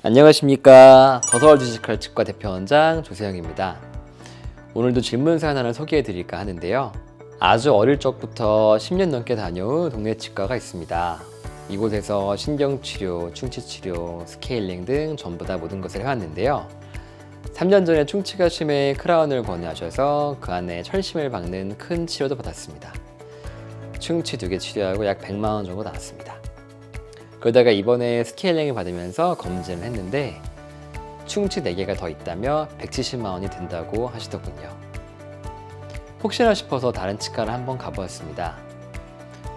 안녕하십니까. 더서울디지털 치과 대표원장 조세영입니다. 오늘도 질문 사연 하나 소개해 드릴까 하는데요. 아주 어릴 적부터 10년 넘게 다녀온 동네 치과가 있습니다. 이곳에서 신경치료, 충치치료, 스케일링 등 전부 다 모든 것을 해왔는데요. 3년 전에 충치가 심해 크라운을 권유하셔서 그 안에 철심을 박는 큰 치료도 받았습니다. 충치 2개 치료하고 약 100만 원 정도 나왔습니다. 그러다가 이번에 스케일링을 받으면서 검진을 했는데 충치 4개가 더 있다며 170만 원이 든다고 하시더군요. 혹시나 싶어서 다른 치과를 한번 가보았습니다.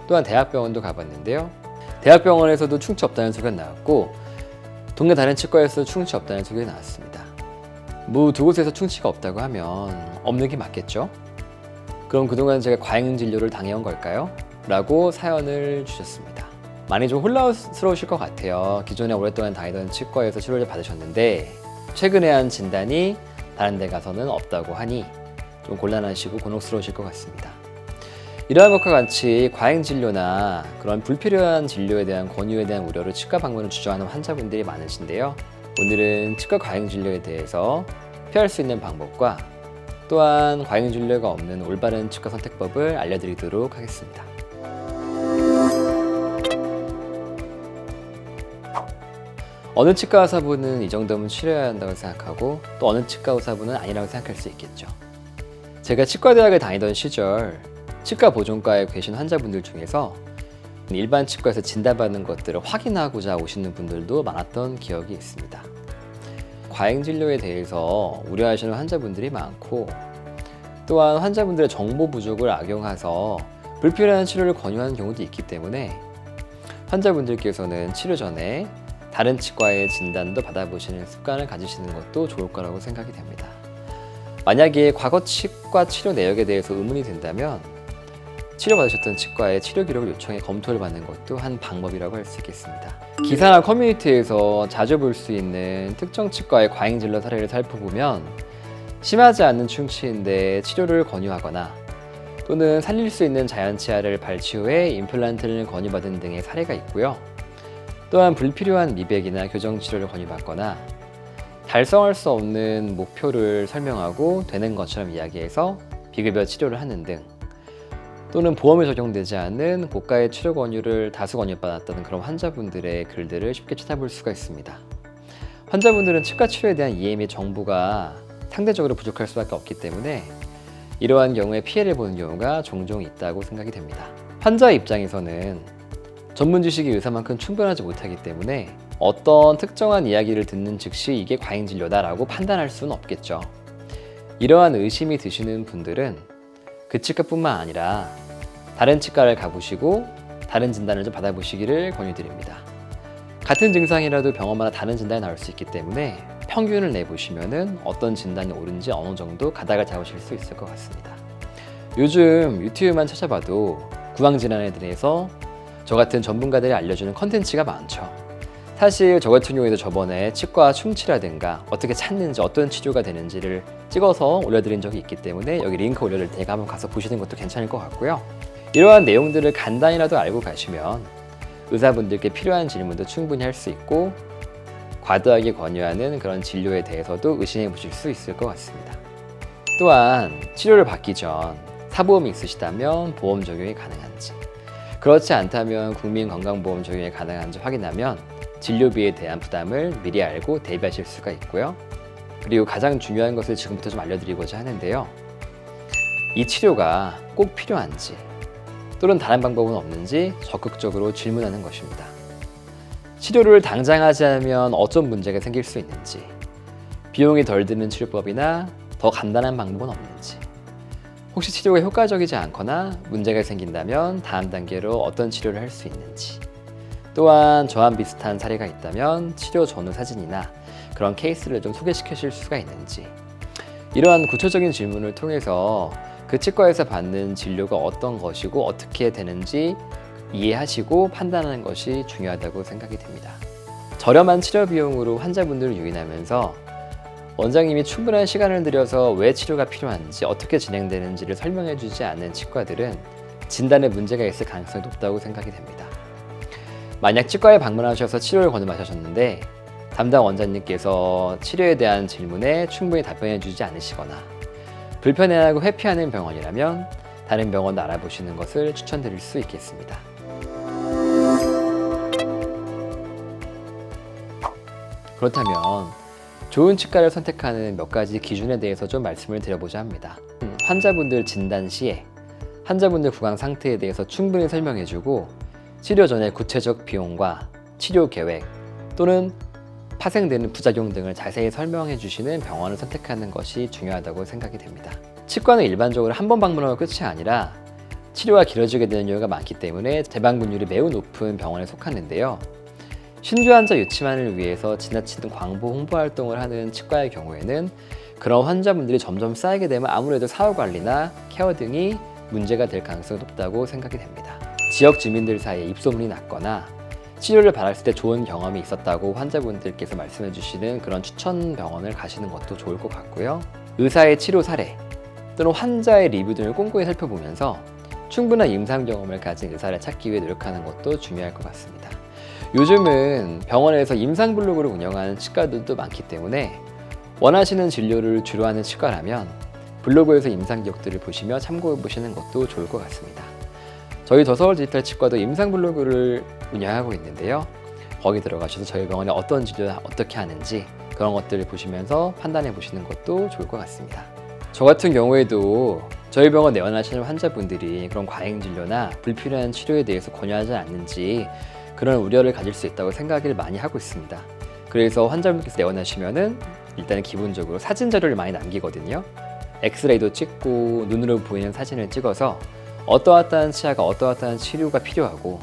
또한 대학병원도 가봤는데요. 대학병원에서도 충치 없다는 소리가 나왔고 동네 다른 치과에서도 충치 없다는 소리가 나왔습니다. 두 곳에서 충치가 없다고 하면 없는 게 맞겠죠? 그럼 그동안 제가 과잉 진료를 당해온 걸까요? 라고 사연을 주셨습니다. 많이 좀 혼란스러우실 것 같아요. 기존에 오랫동안 다니던 치과에서 치료를 받으셨는데 최근에 한 진단이 다른 데 가서는 없다고 하니 좀 곤란하시고 곤혹스러우실 것 같습니다. 이러한 것과 같이 과잉 진료나 그런 불필요한 진료에 대한 권유에 대한 우려로 치과 방문을 주저하는 환자분들이 많으신데요. 오늘은 치과 과잉 진료에 대해서 피할 수 있는 방법과 또한 과잉 진료가 없는 올바른 치과 선택법을 알려드리도록 하겠습니다. 어느 치과 의사분은 이 정도면 치료해야 한다고 생각하고 또 어느 치과 의사분은 아니라고 생각할 수 있겠죠. 제가 치과대학을 다니던 시절 치과 보존과에 계신 환자분들 중에서 일반 치과에서 진단받는 것들을 확인하고자 오시는 분들도 많았던 기억이 있습니다. 과잉 진료에 대해서 우려하시는 환자분들이 많고 또한 환자분들의 정보 부족을 악용해서 불필요한 치료를 권유하는 경우도 있기 때문에 환자분들께서는 치료 전에 다른 치과의 진단도 받아보시는 습관을 가지시는 것도 좋을 거라고 생각이 됩니다. 만약에 과거 치과 치료 내역에 대해서 의문이 든다면 치료받으셨던 치과의 치료 기록을 요청해 검토를 받는 것도 한 방법이라고 할 수 있겠습니다. 기사나 커뮤니티에서 자주 볼 수 있는 특정 치과의 과잉 진료 사례를 살펴보면 심하지 않은 충치인데 치료를 권유하거나 또는 살릴 수 있는 자연치아를 발치 후에 임플란트를 권유받은 등의 사례가 있고요. 또한 불필요한 미백이나 교정치료를 권유받거나 달성할 수 없는 목표를 설명하고 되는 것처럼 이야기해서 비급여 치료를 하는 등 또는 보험에 적용되지 않은 고가의 치료 권유를 다수 권유받았다는 그런 환자분들의 글들을 쉽게 찾아볼 수가 있습니다. 환자분들은 치과 치료에 대한 이해 및 정보가 상대적으로 부족할 수밖에 없기 때문에 이러한 경우에 피해를 보는 경우가 종종 있다고 생각이 됩니다. 환자 입장에서는 전문 지식이 의사만큼 충분하지 못하기 때문에 어떤 특정한 이야기를 듣는 즉시 이게 과잉 진료다라고 판단할 수는 없겠죠. 이러한 의심이 드시는 분들은 그 치과뿐만 아니라 다른 치과를 가보시고 다른 진단을 좀 받아보시기를 권유드립니다. 같은 증상이라도 병원마다 다른 진단이 나올 수 있기 때문에 평균을 내보시면은 어떤 진단이 옳은지 어느 정도 가닥을 잡으실 수 있을 것 같습니다. 요즘 유튜브만 찾아봐도 구강질환에 대해서 저 같은 전문가들이 알려주는 컨텐츠가 많죠. 사실 저 같은 경우에도 저번에 치과 충치라든가 어떻게 찾는지 어떤 치료가 되는지를 찍어서 올려드린 적이 있기 때문에 여기 링크 올려드릴 테니까 한번 가서 보시는 것도 괜찮을 것 같고요. 이러한 내용들을 간단히라도 알고 가시면 의사분들께 필요한 질문도 충분히 할 수 있고 과도하게 권유하는 그런 진료에 대해서도 의심해 보실 수 있을 것 같습니다. 또한 치료를 받기 전 사보험이 있으시다면 보험 적용이 가능한지, 그렇지 않다면 국민건강보험 적용이 가능한지 확인하면 진료비에 대한 부담을 미리 알고 대비하실 수가 있고요. 그리고 가장 중요한 것을 지금부터 좀 알려드리고자 하는데요. 이 치료가 꼭 필요한지 또는 다른 방법은 없는지 적극적으로 질문하는 것입니다. 치료를 당장 하지 않으면 어떤 문제가 생길 수 있는지, 비용이 덜 드는 치료법이나 더 간단한 방법은 없는지, 혹시 치료가 효과적이지 않거나 문제가 생긴다면 다음 단계로 어떤 치료를 할 수 있는지, 또한 저와 비슷한 사례가 있다면 치료 전후 사진이나 그런 케이스를 좀 소개시켜 주실 수가 있는지, 이러한 구체적인 질문을 통해서 그 치과에서 받는 진료가 어떤 것이고 어떻게 되는지 이해하시고 판단하는 것이 중요하다고 생각이 됩니다. 저렴한 치료 비용으로 환자분들을 유인하면서 원장님이 충분한 시간을 들여서 왜 치료가 필요한지 어떻게 진행되는지를 설명해 주지 않는 치과들은 진단에 문제가 있을 가능성이 높다고 생각이 됩니다. 만약 치과에 방문하셔서 치료를 권유하셨는데 담당 원장님께서 치료에 대한 질문에 충분히 답변해 주지 않으시거나 불편해하고 회피하는 병원이라면 다른 병원도 알아보시는 것을 추천드릴 수 있겠습니다. 그렇다면 좋은 치과를 선택하는 몇 가지 기준에 대해서 좀 말씀을 드려보자 합니다. 환자분들 진단 시에 환자분들 구강 상태에 대해서 충분히 설명해주고 치료 전의 구체적 비용과 치료 계획 또는 파생되는 부작용 등을 자세히 설명해 주시는 병원을 선택하는 것이 중요하다고 생각이 됩니다. 치과는 일반적으로 한 번 방문하고 끝이 아니라 치료가 길어지게 되는 이유가 많기 때문에 재방문율이 매우 높은 병원에 속하는데요. 신규 환자 유치만을 위해서 지나치는 광고 홍보 활동을 하는 치과의 경우에는 그런 환자분들이 점점 쌓이게 되면 아무래도 사후 관리나 케어 등이 문제가 될 가능성이 높다고 생각이 됩니다. 지역 주민들 사이에 입소문이 났거나 치료를 받았을 때 좋은 경험이 있었다고 환자분들께서 말씀해 주시는 그런 추천 병원을 가시는 것도 좋을 것 같고요. 의사의 치료 사례 또는 환자의 리뷰 등을 꼼꼼히 살펴보면서 충분한 임상 경험을 가진 의사를 찾기 위해 노력하는 것도 중요할 것 같습니다. 요즘은 병원에서 임상 블로그를 운영하는 치과들도 많기 때문에 원하시는 진료를 주로 하는 치과라면 블로그에서 임상 기록들을 보시며 참고해 보시는 것도 좋을 것 같습니다. 저희 더서울 디지털 치과도 임상 블로그를 운영하고 있는데요. 거기 들어가셔서 저희 병원에 어떤 진료를 어떻게 하는지 그런 것들을 보시면서 판단해 보시는 것도 좋을 것 같습니다. 저 같은 경우에도 저희 병원 내원하시는 환자분들이 그런 과잉 진료나 불필요한 치료에 대해서 권유하지 않는지 그런 우려를 가질 수 있다고 생각을 많이 하고 있습니다. 그래서 환자분께서 내원하시면은 일단은 기본적으로 사진 자료를 많이 남기거든요. 엑스레이도 찍고 눈으로 보이는 사진을 찍어서 어떠한 치아가 어떠한 치료가 필요하고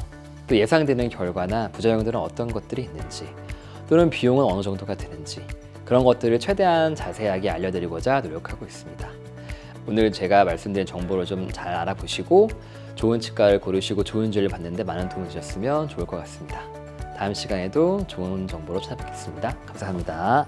또 예상되는 결과나 부작용들은 어떤 것들이 있는지 또는 비용은 어느 정도가 드는지 그런 것들을 최대한 자세하게 알려드리고자 노력하고 있습니다. 오늘 제가 말씀드린 정보를 좀 잘 알아보시고 좋은 치과를 고르시고 좋은 진료를 받는데 많은 도움이 되셨으면 좋을 것 같습니다. 다음 시간에도 좋은 정보로 찾아뵙겠습니다. 감사합니다.